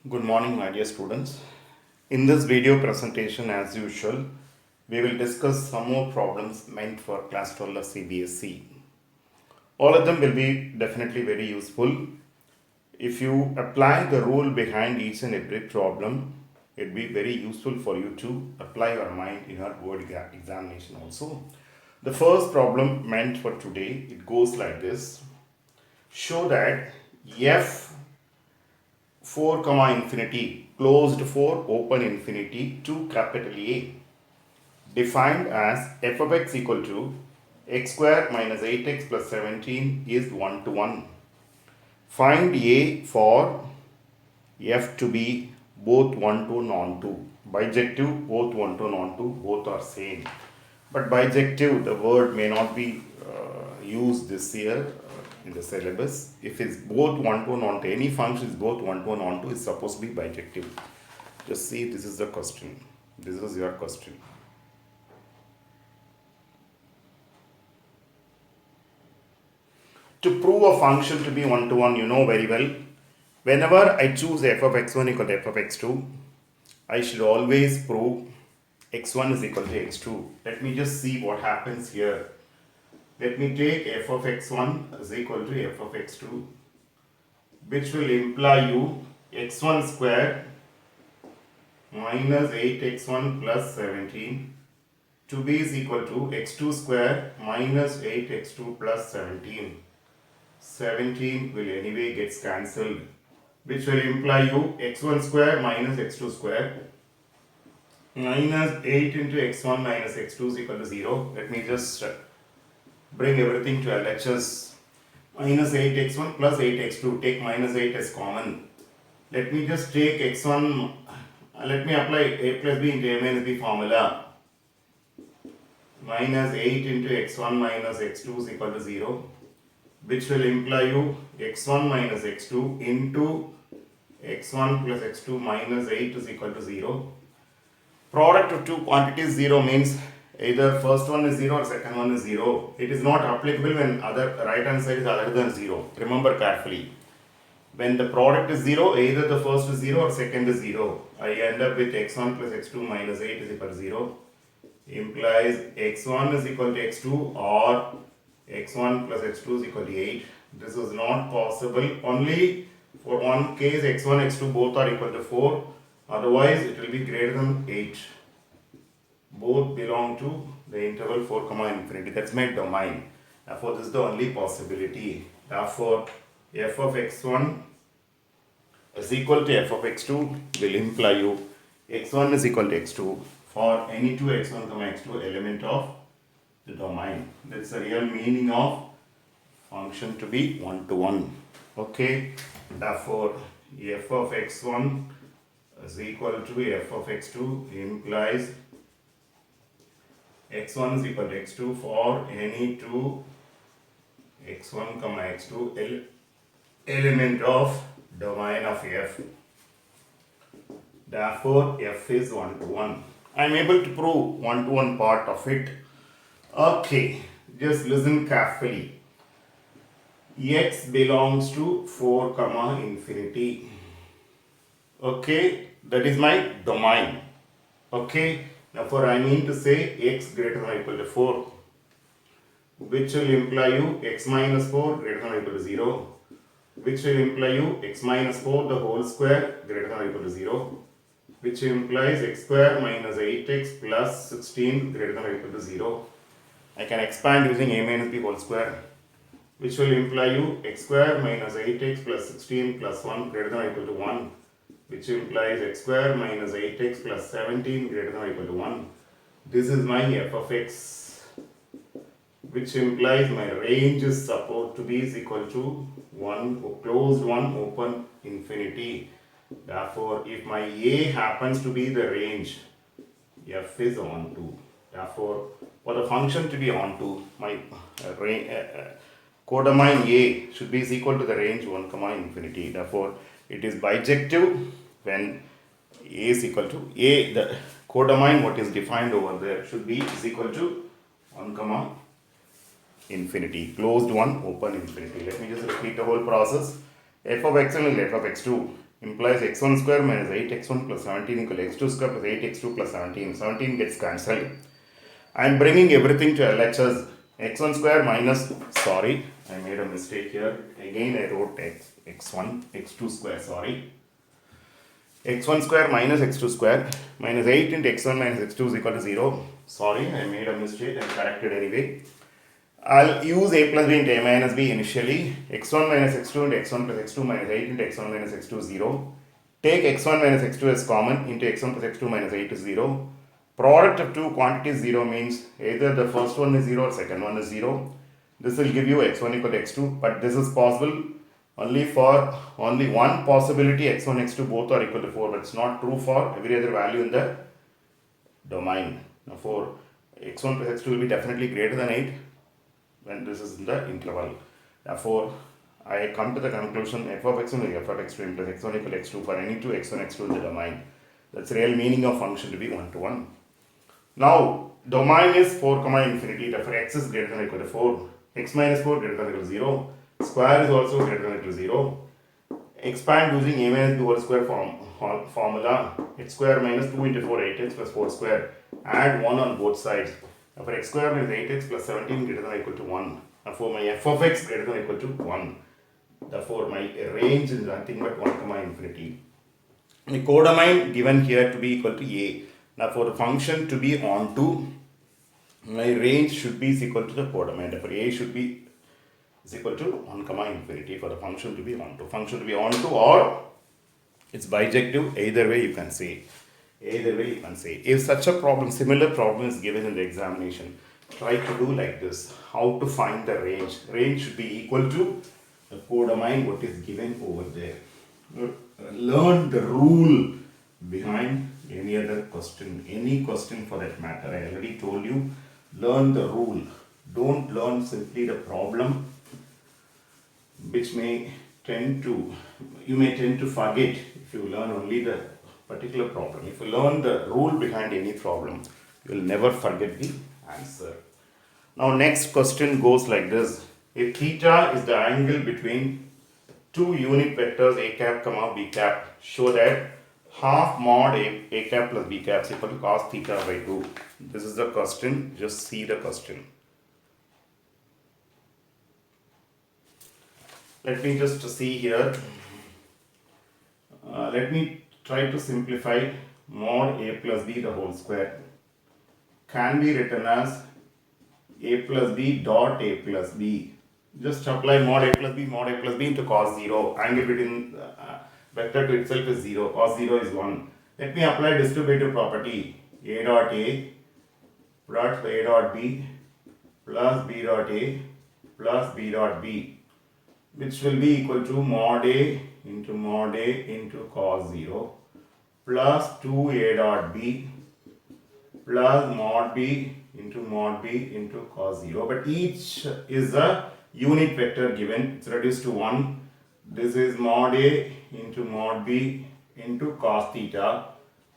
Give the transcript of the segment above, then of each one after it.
Good morning, my dear students. In this video presentation, as usual, we will discuss some more problems meant for class 12 of CBSE. All of them will be definitely very useful. If you apply the rule behind each and every problem, it will be very useful for you to apply your mind in your board examination also. The first problem meant for today, it goes like this. Show that f 4 comma infinity closed for open infinity to capital A defined as f of x equal to x square minus 8x plus 17 is 1 to 1. Find A for f to be both 1 to non-2. Bijective, both 1 to non-2, both are same. But bijective, the word may not be used this year in the syllabus. If it's both 1 to non-2, any function is both 1 to non-2 is supposed to be bijective. Just see, this is the question. This is your question. To prove a function to be 1 to 1, you know very well, whenever I choose f of x1 equal to f of x2, I should always prove x1 is equal to x2. Let me just see what happens here. Let me take f of x1 is equal to f of x2, which will imply you x1 square minus 8x1 plus 17 to be is equal to x2 square minus 8x2 plus 17. 17 will anyway gets cancelled, which will imply you x1 square minus x2 square minus 8 into x1 minus x2 is equal to 0. Let me just bring everything to LHS. Minus 8x1 plus 8x2. Take minus 8 as common. Let me just take x1. Let me apply a plus b into a minus b formula. Minus 8 into x1 minus x2 is equal to 0. Which will imply you x1 minus x2 into x1 plus x2 minus 8 is equal to 0. Product of two quantities 0 means either first one is 0 or second one is 0. It is not applicable when other right hand side is other than 0. Remember carefully. When the product is 0, either the first is 0 or second is 0. I end up with x1 plus x2 minus 8 is equal to 0. Implies x1 is equal to x2 or x1 plus x2 is equal to 8. This is not possible. Only for one case x1, x2 both are equal to 4. Otherwise it will be greater than 8. Both belong to the interval 4 comma infinity. That's my domain. Therefore this is the only possibility. Therefore f of x1 is equal to f of x2 will imply you x1 is equal to x2 for any two x1 comma x2 element of the domain. That's the real meaning of function to be 1 to 1. Okay. Therefore f of x1 is equal to f of x2 implies x1 is equal to x2 for any two x1 comma x2 element of domain of f. Therefore f is 1 to 1. I am able to prove 1 to 1 part of it. Okay, just listen carefully. X belongs to 4 comma infinity. Okay, that is my domain. Okay, therefore I mean to say x greater than or equal to 4, which will imply you x minus 4 greater than or equal to 0, which will imply you x minus 4 the whole square greater than or equal to 0, which implies x square minus 8x plus 16 greater than or equal to 0. I can expand using a minus b whole square, which will imply you x square minus 8x plus 16 plus 1 greater than or equal to 1, which implies x square minus 8x plus 17 greater than or equal to 1. This is my f of x, which implies my range is supposed to be is equal to 1, closed 1, open infinity. Therefore, if my a happens to be the range, f is onto. Therefore, for the function to be onto, my codomain a should be is equal to the range 1 comma infinity. Therefore, it is bijective when a is equal to a. The codomain what is defined over there should be is equal to 1 comma infinity. Closed 1, open infinity. Let me just repeat the whole process. F of x1 and f of x2. implies x1 square minus 8x1 plus 17 equal to x2 square plus 8x2 plus 17. 17 gets cancelled. I am bringing everything to LHS. X1 square minus, sorry, I made a mistake here. Again I wrote x1, x2 square, sorry. X1 square minus x2 square minus 8 into x1 minus x2 is equal to 0. Sorry, I made a mistake and corrected anyway. I'll use a plus b into a minus b initially. X1 minus x2 into x1 plus x2 minus 8 into x1 minus x2 is 0. Take x1 minus x2 as common into x1 plus x2 minus 8 is 0. Product of two quantities 0 means either the first one is 0 or second one is 0. This will give you x1 equal to x2, but this is possible only for only one possibility, x1 x2 both are equal to 4, but it's not true for every other value in the domain. Therefore, x1 plus x2 will be definitely greater than 8 when this is in the interval. Therefore, I come to the conclusion f of x1 is f of x2 plus x1 equal to x2 for any two x1 x2 in the domain. That's real meaning of function to be 1 to 1. Now, domain is 4 comma infinity, therefore x is greater than or equal to 4, x minus 4 greater than or equal to 0, square is also greater than or equal to 0. Expand using a minus b whole square formula, x square minus 2 into 4, 8x plus 4 square, add 1 on both sides. Therefore, x square minus 8x plus 17 greater than or equal to 1. Therefore, my f of x greater than or equal to 1. Therefore, my range is nothing but 1 comma infinity. The codomain given here to be equal to a. Now, for the function to be onto, my range should be equal to the codomain. Therefore, a should be is equal to 1 comma infinity for the function to be onto. Function to be onto, or it's bijective. Either way you can say. Either way you can say. If such a problem, similar problem is given in the examination, try to do like this. How to find the range? Range should be equal to the codomain what is given over there. Learn the rule behind any other question, any question for that matter. I already told you, learn the rule. Don't learn simply the problem, which may tend to, you may tend to forget if you learn only the particular problem. If you learn the rule behind any problem, you will never forget the answer. Now, next question goes like this. If theta is the angle between two unit vectors a cap comma b cap, show that half mod a cap plus b cap is equal to cos theta by 2. This is the question. Just see the question. Let me just see here. Let me try to simplify mod a plus b the whole square. Can be written as a plus b dot a plus b. Just apply mod a plus b into cos 0. Angle between vector to itself is 0. Cos 0 is 1. Let me apply distributive property. A dot a plus a dot b plus b dot a plus b dot b, which will be equal to mod a into cos 0 plus 2a dot b plus mod b into cos 0. But each is a unit vector given. It's reduced to 1. This is mod a into mod b into cos theta,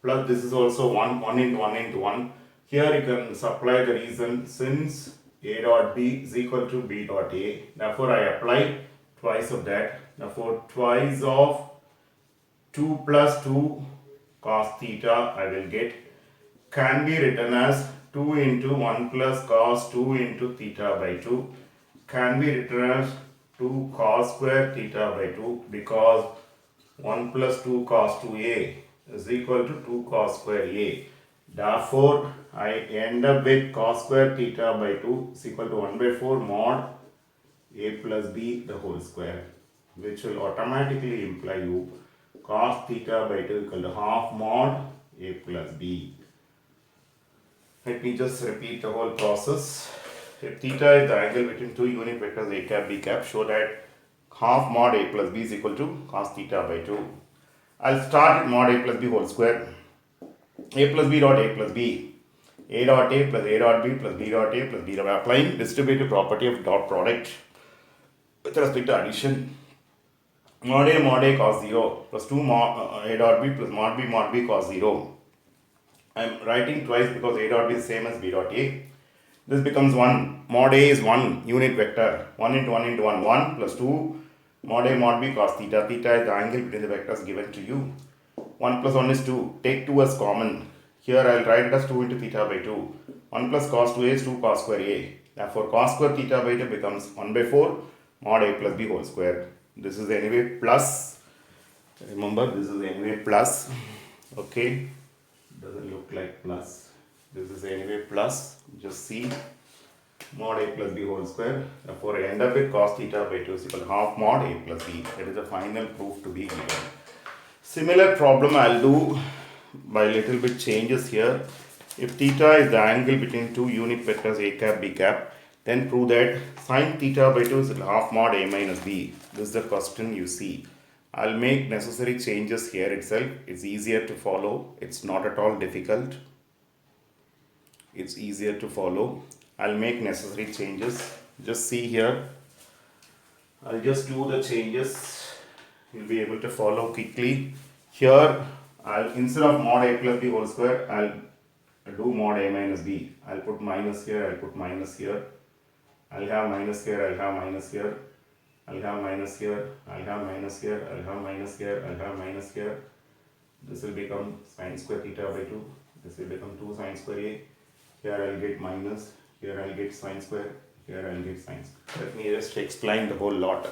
plus this is also 1 into 1 into 1. Here you can supply the reason, since a dot b is equal to b dot a. Therefore, I apply twice of that. Therefore, twice of 2 plus 2 cos theta I will get, can be written as 2 into 1 plus cos 2 into theta by 2, can be written as 2 cos square theta by 2, because 1 plus 2 cos 2a is equal to 2 cos square a. Therefore, I end up with cos square theta by 2 is equal to 1 by 4 mod a plus b the whole square, which will automatically imply you cos theta by 2 equal to half mod a plus b. Let me just repeat the whole process. If theta is the angle between two unit vectors a cap b cap, show that half mod a plus b is equal to cos theta by 2. I'll start with mod a plus b whole square. A plus b dot a plus b. A dot a plus a dot b plus b dot a plus b dot. Applying distributive property of dot product with respect to addition. Mod a cos 0 plus 2 mod a dot b plus mod b cos 0. I am writing twice because a dot b is same as b dot a. This becomes 1. Mod a is 1 unit vector. 1 into 1 into 1. 1 plus 2 Mod A mod B cos theta. Theta is the angle between the vectors given to you. 1 plus 1 is 2. Take 2 as common. Here I will write it as 2 into theta by 2. 1 plus cos 2a is 2 cos square a. Therefore cos square theta by 2 becomes 1 by 4 mod a plus b whole square. This is anyway plus. Remember, this is anyway plus. Okay. Doesn't look like plus. This is anyway plus. Just see. Mod a plus b whole square. Therefore I end up with cos theta by 2 is equal to half mod a plus b. That is the final proof to be given. Similar problem I'll do by little bit changes here. If theta is the angle between two unit vectors a cap b cap, then prove that sin theta by 2 is half mod a minus b. This is the question you see. I'll make necessary changes here itself. It's easier to follow. It's not at all difficult. It's easier to follow. I'll make necessary changes. Just see here. I'll just do the changes. You'll be able to follow quickly. Here, I'll instead of mod a plus b whole square, I'll do mod a minus b. I'll put minus here, I'll put minus here. I'll have minus here, I'll have minus here. I'll have minus here, I'll have minus here, I'll have minus here, I'll have minus here. This will become sin square theta by 2. This will become 2 sin square a. Here I'll get minus, here I'll get sin square, here I'll get sin square. Let me just explain the whole lot.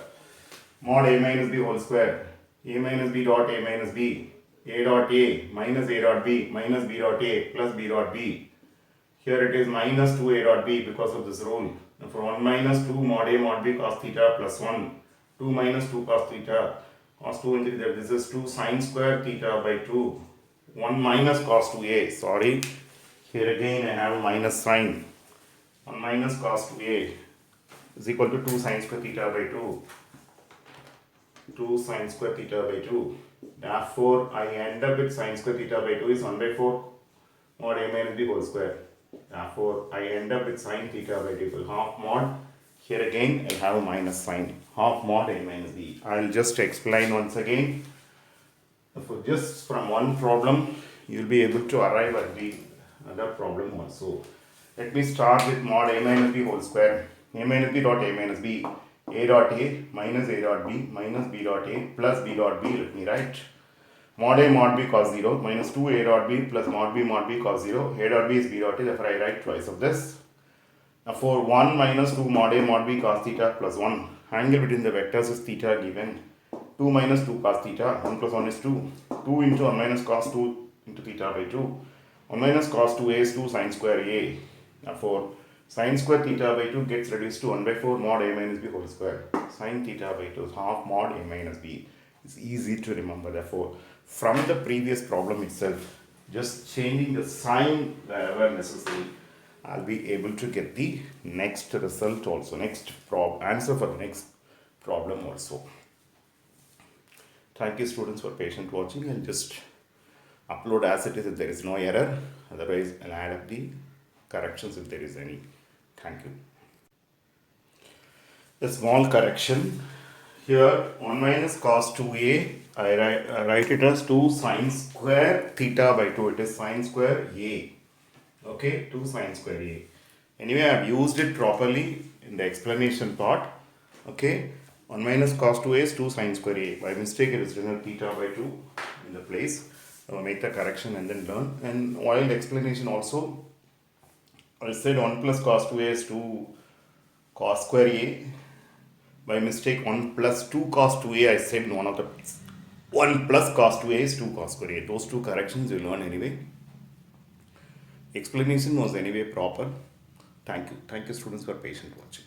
Mod a minus b whole square. A minus b dot a minus b. A dot a minus a dot b minus b dot a plus b dot b. Here it is minus 2a dot b because of this rule. Now for 1 minus 2 mod a mod b cos theta plus 1. 2 minus 2 cos theta. Cos 2 into theta. This is 2 sin square theta by 2. 1 minus cos 2a. Sorry. Here again I have minus sign. 1 minus cos 2a is equal to 2 sin square theta by 2. 2 sin square theta by 2. Therefore, I end up with sin square theta by 2 is 1 by 4 mod a minus b whole square. Therefore, I end up with sin theta by 2 equal half mod. Here again, I have a minus sign. Half mod a minus b. I will just explain once again. Therefore, just from one problem, you will be able to arrive at the other problem also. Let me start with mod a minus b whole square. A minus b dot a minus b. A dot a minus a dot b minus b dot a plus b dot b. Let me write. Mod a mod b cos 0 minus 2 a dot b plus mod b cos 0. A dot b is b dot a. Therefore, I write twice of this. Now, for 1 minus 2 mod a mod b cos theta plus 1. Angle between the vectors is theta given. 2 minus 2 cos theta. 1 plus 1 is 2. 2 into 1 minus cos 2 into theta by 2. 1 minus cos 2a is 2 sin square a. Therefore, sin square theta by 2 gets reduced to 1 by 4 mod a minus b whole square. Sin theta by 2 is half mod a minus b. It's easy to remember. Therefore, from the previous problem itself, just changing the sign wherever necessary, I'll be able to get the next result also, next answer for the next problem also. Thank you students for patient watching. I'll just upload as it is if there is no error. Otherwise, I'll add up the corrections if there is any. Thank you. A small correction. Here 1 minus cos 2a, I write it as 2 sin square theta by 2. It is sin square a. Okay, 2 sin square a. Anyway, I have used it properly in the explanation part. Okay, 1 minus cos 2a is 2 sin square a. By mistake, it is written theta by 2 in the place. I will make the correction and then learn. And while the explanation also, I said 1 plus cos 2a is 2 cos square a. By mistake, 1 plus 2 cos 2a, I said in one of the 1 plus cos 2a is 2 cos square a. Those two corrections you learn anyway. Explanation was anyway proper. Thank you. Thank you students for patient watching.